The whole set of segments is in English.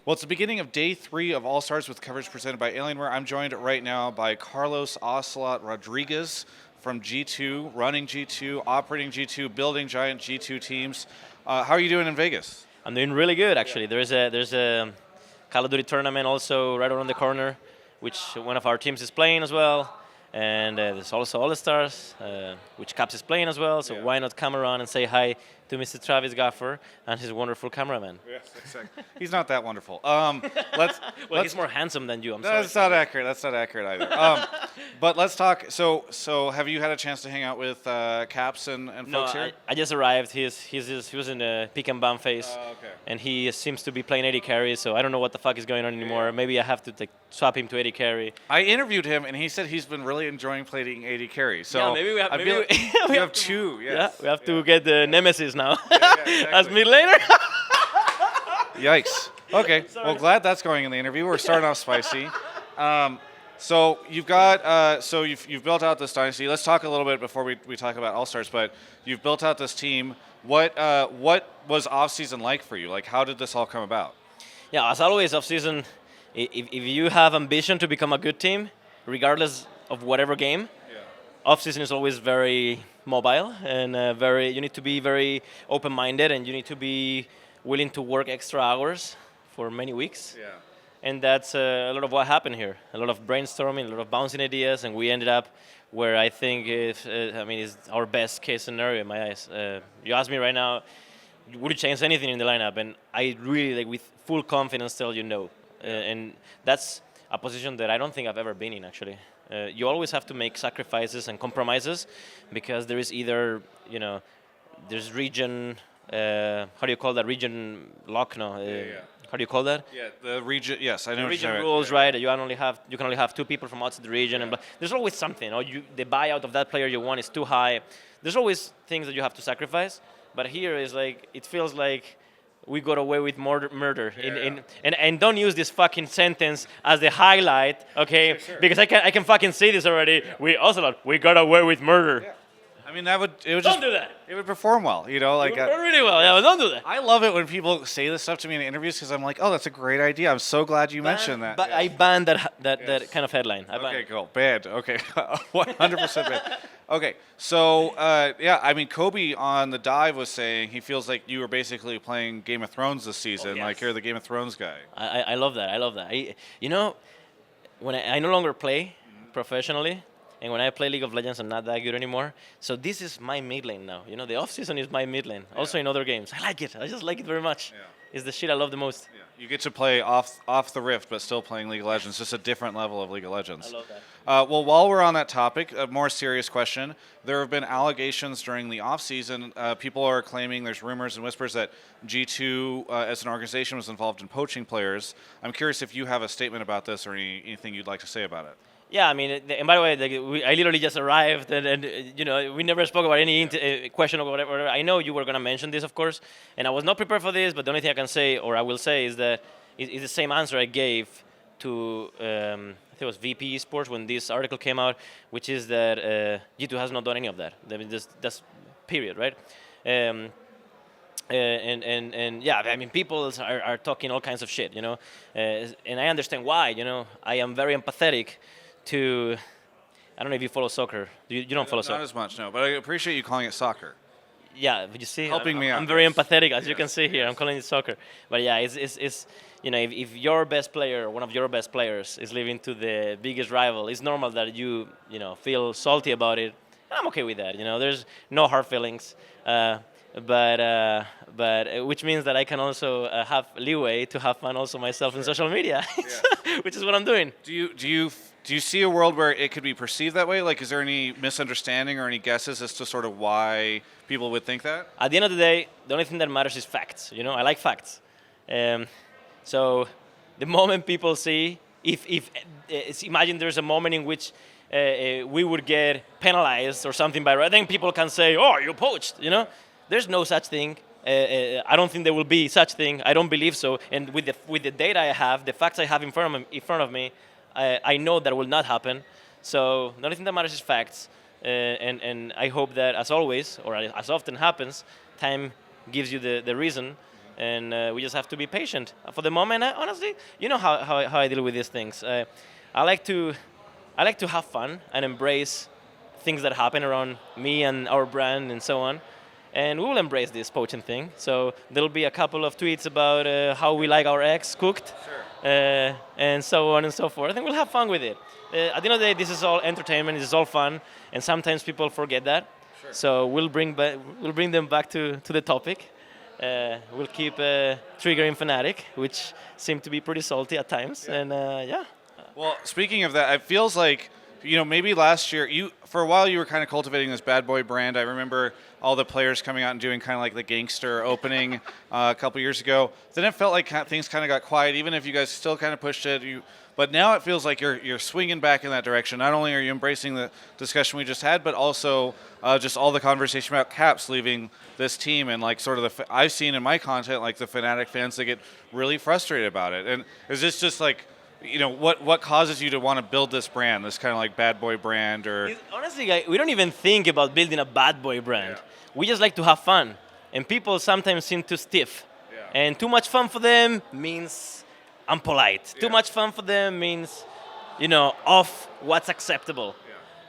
Well, it's the beginning of day 3 of All Stars with coverage presented by Alienware. I'm joined right now by Carlos Ocelote Rodriguez from G2, running G2, operating G2, building giant G2 teams. How are you doing in Vegas? I'm doing really good, actually. There's a Call of Duty tournament also right around the corner, which one of our teams is playing as well. And there's also All Stars, which Caps is playing as well. So why not come around and say hi to Mr. Travis Gafford and his wonderful cameraman? Yes, exactly. He's not that wonderful. He's more handsome than you. I'm sorry. That's not accurate. That's not accurate either. But let's talk. So have you had a chance to hang out with Caps and folks here? I just arrived. He was in a pick and ban phase, Okay. and he seems to be playing AD carry. So I don't know what the fuck is going on anymore. Maybe I have to swap him to AD carry. I interviewed him, and he said he's been really enjoying playing AD carry. So yeah, maybe we have. you have two. Yes. Yeah, we have to get the nemesis now. Exactly. As mid laner. Yikes. Okay. Well, glad that's going in the interview. We're starting off spicy. So you've got you've built out this dynasty. Let's talk a little bit before we talk about All Stars. But you've built out this team. What was off season like for you? Like, how did this all come about? Yeah, as always, off season, if you have ambition to become a good team, regardless of whatever game, off season is always very mobile and you need to be very open-minded, and you need to be willing to work extra hours for many weeks. Yeah. And that's a lot of what happened here. A lot of brainstorming, a lot of bouncing ideas, and we ended up where I think is our best case scenario in my eyes. You ask me right now, would you change anything in the lineup? And I really, with full confidence, tell you no. And that's a position that I don't think I've ever been in, actually. You always have to make sacrifices and compromises, because there is either, there's region, how do you call that? Region lock, no? How do you call that? Yeah, the region. Yes, I know. The region rules, right? You can only have 2 people from outside the region, and there's always something. Or the buyout of that player you want is too high. There's always things that you have to sacrifice. But here is it feels like we got away with murder. And don't use this fucking sentence as the highlight, okay? Sure. Because I can fucking say this already. We got away with murder. Yeah. I mean, it would don't just do that. It would perform well, like. It would perform really well. Yeah, but don't do that. I love it when people say this stuff to me in interviews, because I'm like, oh, that's a great idea. I'm so glad you mentioned that. But I banned that kind of headline. Okay, cool. Banned. Okay, 100% banned. Okay, so I mean, Kobe on the dive was saying he feels like you were basically playing Game of Thrones this season. Yes. Like you're the Game of Thrones guy. I love that. I love that. When I no longer play professionally. And when I play League of Legends, I'm not that good anymore. So this is my mid lane now. The off season is my mid lane. Yeah. Also in other games, I like it. I just like it very much. Yeah. It's the shit I love the most. Yeah. You get to play off the Rift, but still playing League of Legends. Just a different level of League of Legends. I love that. Well, while we're on that topic, a more serious question. There have been allegations during the off season. People are claiming, there's rumors and whispers that G2 as an organization was involved in poaching players. I'm curious if you have a statement about this or anything you'd like to say about it. Yeah, I mean, and by the way, I literally just arrived, and we never spoke about any question or whatever. I know you were going to mention this, of course, and I was not prepared for this, but the only thing I can say, or I will say, is that it's the same answer I gave to, I think it was VP Esports when this article came out, which is that G2 has not done any of that. I mean, that's period, right? And yeah, I mean, people are talking all kinds of shit, and I understand why, I am very empathetic to, I don't know if you follow soccer. You don't follow soccer? Not as much, no, but I appreciate you calling it soccer. Yeah, but you see, helping me out. I'm very empathetic, as you can see here. I'm calling it soccer. But yeah, it's if your best player, one of your best players, is leaving to the biggest rival, it's normal that you feel salty about it. I'm okay with that. There's no hard feelings. But which means that I can also have leeway to have fun also myself in social media, which is what I'm doing. Do you see a world where it could be perceived that way? Like, is there any misunderstanding or any guesses as to sort of why people would think that? At the end of the day, the only thing that matters is facts. I like facts. So the moment people see, if imagine there's a moment in which we would get penalized or something by, then people can say, "Oh, you poached," There's no such thing. I don't think there will be such thing. I don't believe so. And with the data I have, the facts I have in front of me, I know that will not happen. So the only thing that matters is facts. And I hope that, as always, or as often happens, time gives you the reason. and we just have to be patient. For the moment, honestly, you know how I deal with these things. I like to have fun and embrace things that happen around me and our brand and so on. And we will embrace this poaching thing. So there'll be a couple of tweets about how we like our eggs cooked, and so on and so forth. And we'll have fun with it. At the end of the day, this is all entertainment. This is all fun, and sometimes people forget that. Sure. So we'll bring them back to the topic. We'll keep triggering Fnatic, which seem to be pretty salty at times, and yeah. Well, speaking of that, it feels like, maybe last year, for a while you were kind of cultivating this bad boy brand. I remember all the players coming out and doing kind of like the gangster opening a couple years ago. Then it felt like things kind of got quiet, even if you guys still kind of pushed it. But now it feels like you're swinging back in that direction. Not only are you embracing the discussion we just had, but also just all the conversation about Caps leaving this team, and like sort of I've seen in my content, like the Fnatic fans that get really frustrated about it. And is this just like, what causes you to want to build this brand, this kind of like bad boy brand? Or honestly, we don't even think about building a bad boy brand. Yeah. We just like to have fun, and people sometimes seem too stiff. Yeah. And too much fun for them means unpolite. Yeah. Too much fun for them means, off what's acceptable.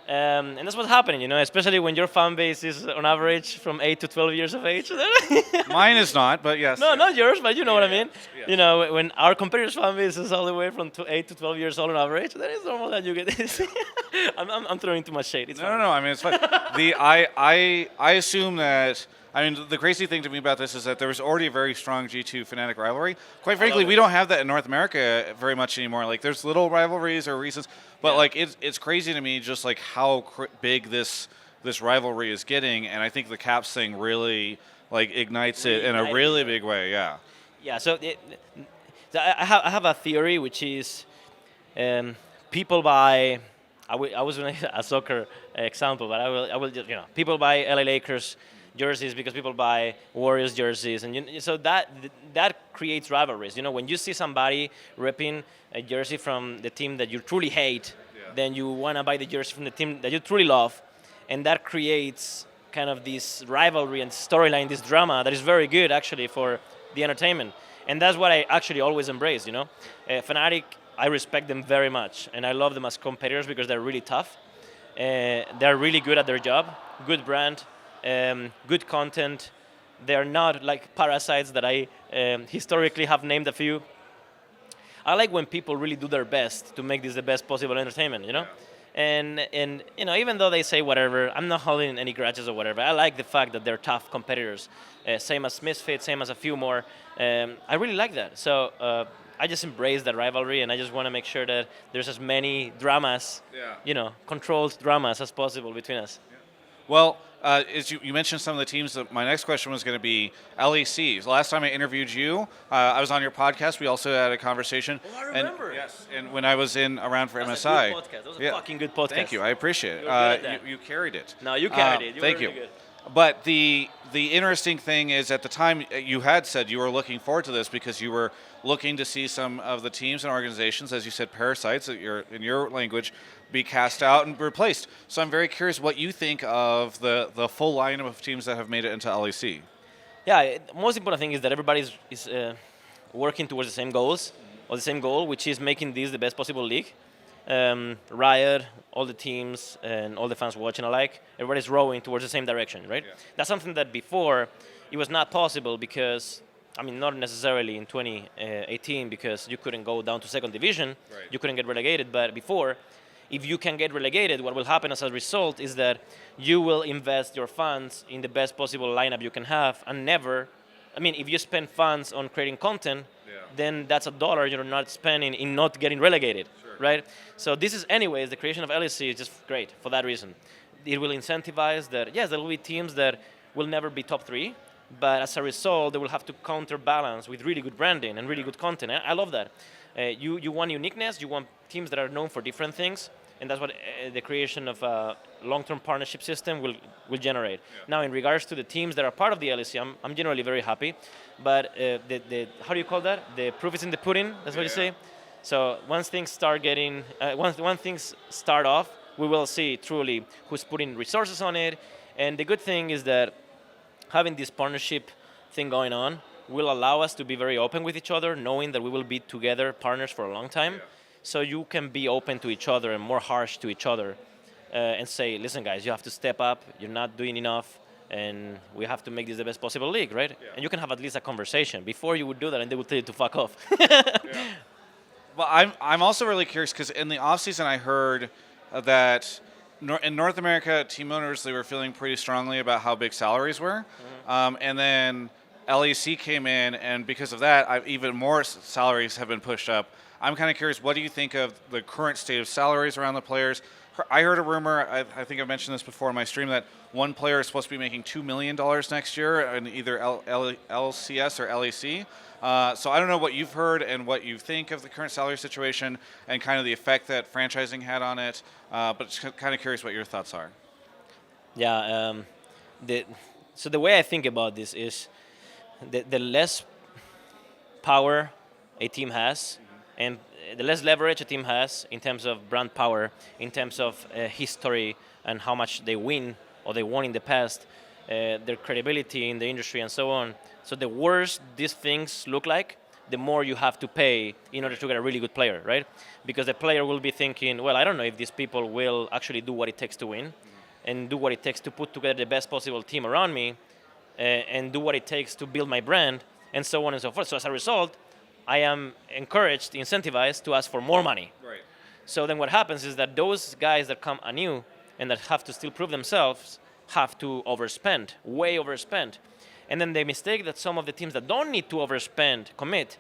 Yeah. And that's what's happening, especially when your fan base is on average from 8 to 12 years of age. Mine is not, but yes. No, not yours, but you know what I mean. Yes. When our competitors' fan base is all the way from 8 to 12 years old on average, then it's normal that you get this. I'm throwing too much shade. It's fine. No. I mean, it's fine. I assume that. I mean, the crazy thing to me about this is that there was already a very strong G2 Fnatic rivalry. Quite frankly, we don't have that in North America very much anymore. Like, there's little rivalries or reasons, but like it's crazy to me just like how big this rivalry is getting, and I think the Caps thing really like ignites it in a really big way. Yeah. Yeah. So I have a theory, which is people buy. I was going to a soccer example, but I will just people buy LA Lakers jerseys because people buy Warriors jerseys, and so that creates rivalries. When you see somebody ripping a jersey from the team that you truly hate, then you want to buy the jersey from the team that you truly love, and that creates kind of this rivalry and storyline, this drama that is very good actually for the entertainment, and that's what I actually always embrace. Fnatic, I respect them very much, and I love them as competitors because they're really tough. They're really good at their job, good brand. Good content. They're not like parasites that I historically have named a few. I like when people really do their best to make this the best possible entertainment, Yeah. And even though they say whatever, I'm not holding any grudges or whatever. I like the fact that they're tough competitors, same as Misfit, same as a few more. I really like that. So I just embrace that rivalry, and I just want to make sure that there's as many dramas, controlled dramas as possible between us. Yeah. Well, as you mentioned some of the teams, my next question was going to be LEC. So last time I interviewed you, I was on your podcast. We also had a conversation. Oh, I remember. And when I was around for MSI. That was a good podcast. That was a fucking good podcast. Thank you. I appreciate it. You carried it. No, you carried it. You thank were really you. Good. But the interesting thing is, at the time, you had said you were looking forward to this because you were looking to see some of the teams and organizations, as you said, parasites, in your language, be cast out and replaced. So I'm very curious what you think of the full lineup of teams that have made it into LEC. Yeah, the most important thing is that everybody is working towards the same goals, or the same goal, which is making this the best possible league. Riot, all the teams, and all the fans watching alike, everybody's rowing towards the same direction, right? Yeah. That's something that before it was not possible because, not necessarily in 2018 because you couldn't go down to second division, right. You couldn't get relegated, but before, if you can get relegated, what will happen as a result is that you will invest your funds in the best possible lineup you can have, and never, if you spend funds on creating content, then that's $1 you're not spending in not getting relegated. Sure. Right? So this is anyways, the creation of LEC is just great for that reason. It will incentivize that, yes, there will be teams that will never be top 3, but as a result, they will have to counterbalance with really good branding and really good content. I love that. You want uniqueness, you want teams that are known for different things, and that's what the creation of a long-term partnership system will generate. Yeah. Now, in regards to the teams that are part of the LEC, I'm generally very happy, but the how do you call that? The proof is in the pudding, that's what you say? So once things start once things start off, we will see truly who's putting resources on it, and the good thing is that having this partnership thing going on will allow us to be very open with each other, knowing that we will be together partners for a long time. Yeah. So you can be open to each other and more harsh to each other, and say, listen, guys, you have to step up. You're not doing enough, and we have to make this the best possible league, right? Yeah. And you can have at least a conversation. Before you would do that, and they would tell you to fuck off. Yeah. Well, I'm also really curious because in the offseason I heard that in North America, team owners, they were feeling pretty strongly about how big salaries were. And then LEC came in, and because of that, even more salaries have been pushed up. I'm kind of curious, what do you think of the current state of salaries around the players? I heard a rumor, I think I mentioned this before in my stream, that one player is supposed to be making $2 million next year in either LCS or LEC. So I don't know what you've heard and what you think of the current salary situation and kind of the effect that franchising had on it, but just kind of curious what your thoughts are. Yeah, so the way I think about this is the less power a team has, and the less leverage a team has in terms of brand power, in terms of history and how much they win or they won in the past, their credibility in the industry and so on. So the worse these things look like, the more you have to pay in order to get a really good player, right? Because the player will be thinking, well, I don't know if these people will actually do what it takes to win and do what it takes to put together the best possible team around me and do what it takes to build my brand and so on and so forth. So as a result, I am encouraged, incentivized to ask for more money. Right. So then what happens is that those guys that come anew and that have to still prove themselves have to overspend, way overspend. And then the mistake that some of the teams that don't need to overspend commit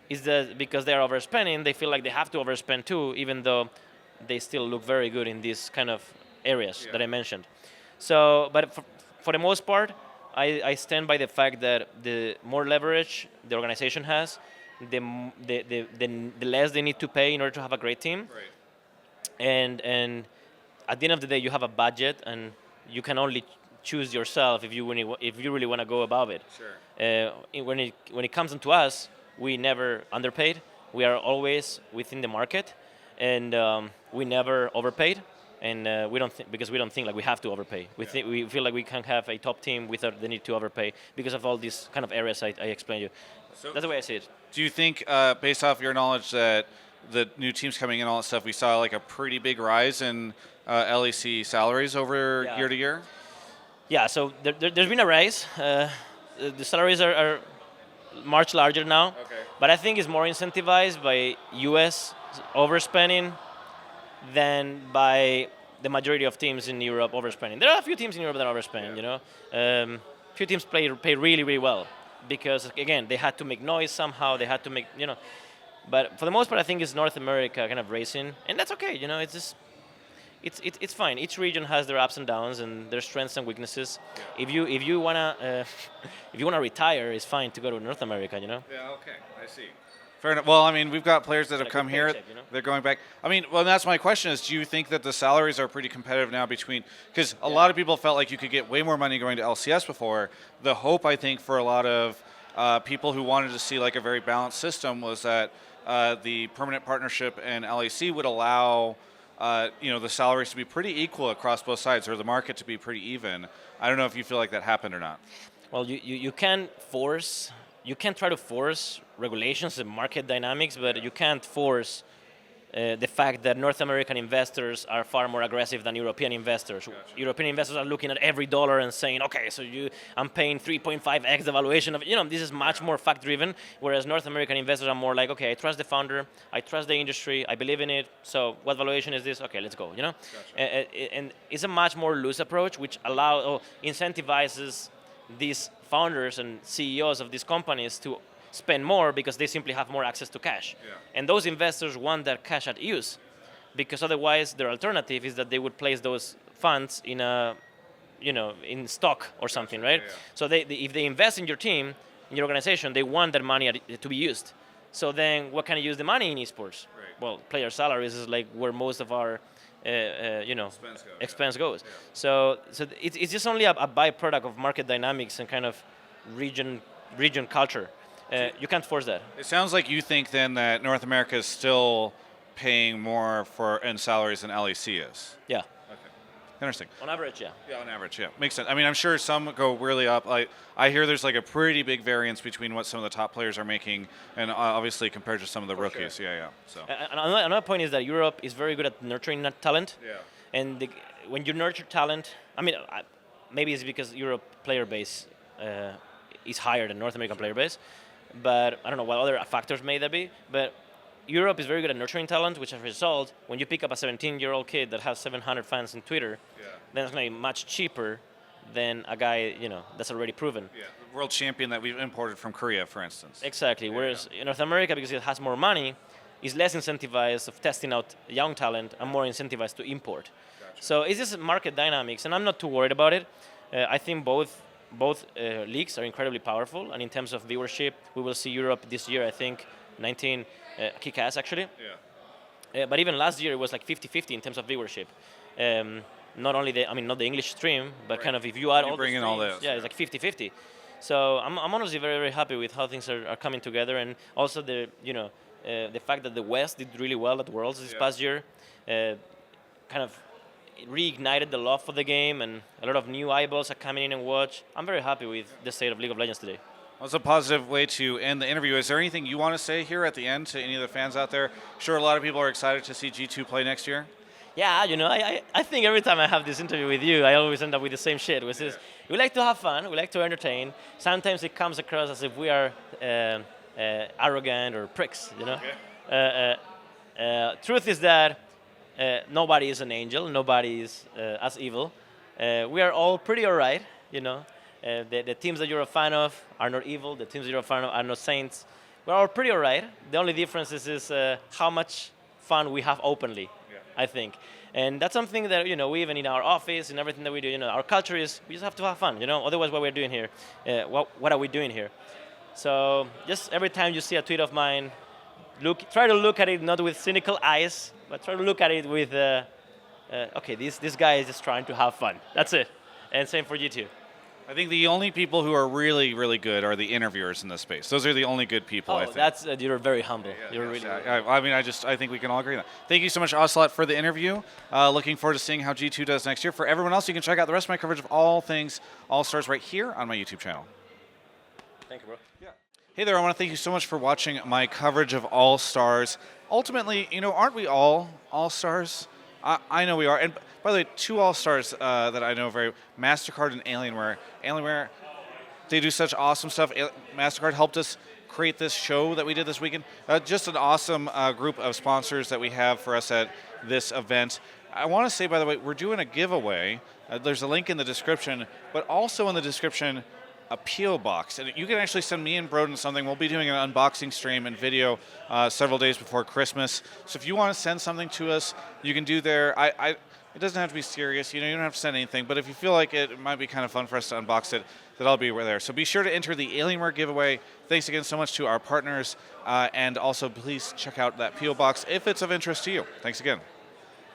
is that because they're overspending, they feel like they have to overspend too, even though they still look very good in these kind of areas that I mentioned. So, but for the most part, I stand by the fact that the more leverage the organization has, the less they need to pay in order to have a great team. Right. And at the end of the day, you have a budget, and you can only choose yourself if you really want to go above it. Sure. When it comes to us, we never underpaid. We are always within the market, and we never overpaid. And we don't because we don't think like we have to overpay. We feel like we can have a top team without the need to overpay because of all these kind of areas I explained you. So that's the way I see it. Do you think, based off your knowledge, that the new teams coming in, all that stuff, we saw like a pretty big rise in LEC salaries over year to year? Yeah, so there's been a rise. The salaries are much larger now, but I think it's more incentivized by US overspending than by the majority of teams in Europe overspending. There are a few teams in Europe that overspend, you know. Few teams pay really, really well because, again, they had to make noise somehow, they had to make, you know. But for the most part, I think it's North America kind of racing, and that's okay, you know, it's just, it's fine. Each region has their ups and downs and their strengths and weaknesses. If you wanna retire, it's fine to go to North America, you know. Yeah, okay, I see. Fair enough. Well, I mean, we've got players that have come here. You know? They're going back. I mean, well, that's my question is, do you think that the salaries are pretty competitive now between, because a lot of people felt like you could get way more money going to LCS before. The hope, I think, for a lot of people who wanted to see like a very balanced system was that the permanent partnership and LEC would allow the salaries to be pretty equal across both sides, or the market to be pretty even. I don't know if you feel like that happened or not. Well, you can't try to force regulations and market dynamics, but you can't force the fact that North American investors are far more aggressive than European investors. Gotcha. European investors are looking at every dollar and saying, okay, so I'm paying 3.5x the valuation of, this is much more fact-driven, whereas North American investors are more like, okay, I trust the founder, I trust the industry, I believe in it, so what valuation is this? Okay, let's go, Gotcha. And it's a much more loose approach, which incentivizes these founders and CEOs of these companies to spend more because they simply have more access to cash. Yeah. And those investors want that cash at use because otherwise their alternative is that they would place those funds in in stock or something, right? Yeah. So if they invest in your team, in your organization, they want that money to be used. So then what can you use the money in esports? Right. Well, player salaries is like where most of our expense goes. Yeah. So it's just only a byproduct of market dynamics and kind of region culture. You can't force that. It sounds like you think then that North America is still paying more in salaries than LEC is. Yeah. Okay. Interesting. On average, yeah. Yeah, on average, yeah. Makes sense. I mean, I'm sure some go really up. I hear there's like a pretty big variance between what some of the top players are making and obviously compared to some of the rookies. Sure. Yeah. So. Another point is that Europe is very good at nurturing that talent. Yeah. And when you nurture talent, I mean, maybe it's because Europe player base is higher than North American player base, but I don't know what other factors may that be. But Europe is very good at nurturing talent, which as a result, when you pick up a 17-year-old kid that has 700 fans on Twitter, then it's going to be much cheaper than a guy, that's already proven. Yeah, the world champion that we've imported from Korea, for instance. Exactly. Whereas in North America, because it has more money, is less incentivized of testing out young talent and more incentivized to import. Gotcha. So it's just market dynamics, and I'm not too worried about it. I think both leagues are incredibly powerful, and in terms of viewership, we will see Europe this year, I think, 19 kick ass actually. Yeah. But even last year it was like 50-50 in terms of viewership. Not only not the English stream, but kind of if you add all the streams, all this. Yeah, it's like 50-50. So I'm honestly very, very happy with how things are coming together, and also the fact that the West did really well at Worlds this past year, kind of reignited the love for the game, and a lot of new eyeballs are coming in and watch. I'm very happy with the state of League of Legends today. Well, it's a positive way to end the interview. Is there anything you want to say here at the end to any of the fans out there? Sure, a lot of people are excited to see G2 play next year. Yeah, I think every time I have this interview with you, I always end up with the same shit, which is we like to have fun, we like to entertain. Sometimes it comes across as if we are arrogant or pricks, Truth is that nobody is an angel, nobody is as evil. We are all pretty all right, The teams that you're a fan of are not evil. The teams that you're a fan of are not saints. We're all pretty all right. The only difference is how much fun we have openly, I think. And that's something that, we even in our office and everything that we do, our culture is we just have to have fun, Otherwise, what we're doing here, what are we doing here? So just every time you see a tweet of mine, try to look at it not with cynical eyes, but try to look at it with, okay, this guy is just trying to have fun. That's it. And same for you too. I think the only people who are really, really good are the interviewers in this space. Those are the only good people, I think. That's you're very humble. You're really. I think we can all agree on that. Thank you so much, Ocelote, for the interview. Looking forward to seeing how G2 does next year. For everyone else, you can check out the rest of my coverage of all things All-Stars right here on my YouTube channel. Thank you, bro. Yeah. Hey there, I want to thank you so much for watching my coverage of All-Stars. Ultimately, aren't we all All-Stars? I know we are. And by the way, two All-Stars that I know very, MasterCard and Alienware. Alienware, they do such awesome stuff. MasterCard helped us create this show that we did this weekend. Just an awesome group of sponsors that we have for us at this event. I want to say, by the way, we're doing a giveaway. There's a link in the description, but also in the description, a PO Box. And you can actually send me and Brodin something. We'll be doing an unboxing stream and video several days before Christmas. So if you want to send something to us, you can do there. It doesn't have to be serious. You don't have to send anything. But if you feel like it might be kind of fun for us to unbox it, then I'll be there. So be sure to enter the Alienware giveaway. Thanks again so much to our partners. And also, please check out that PO Box if it's of interest to you. Thanks again.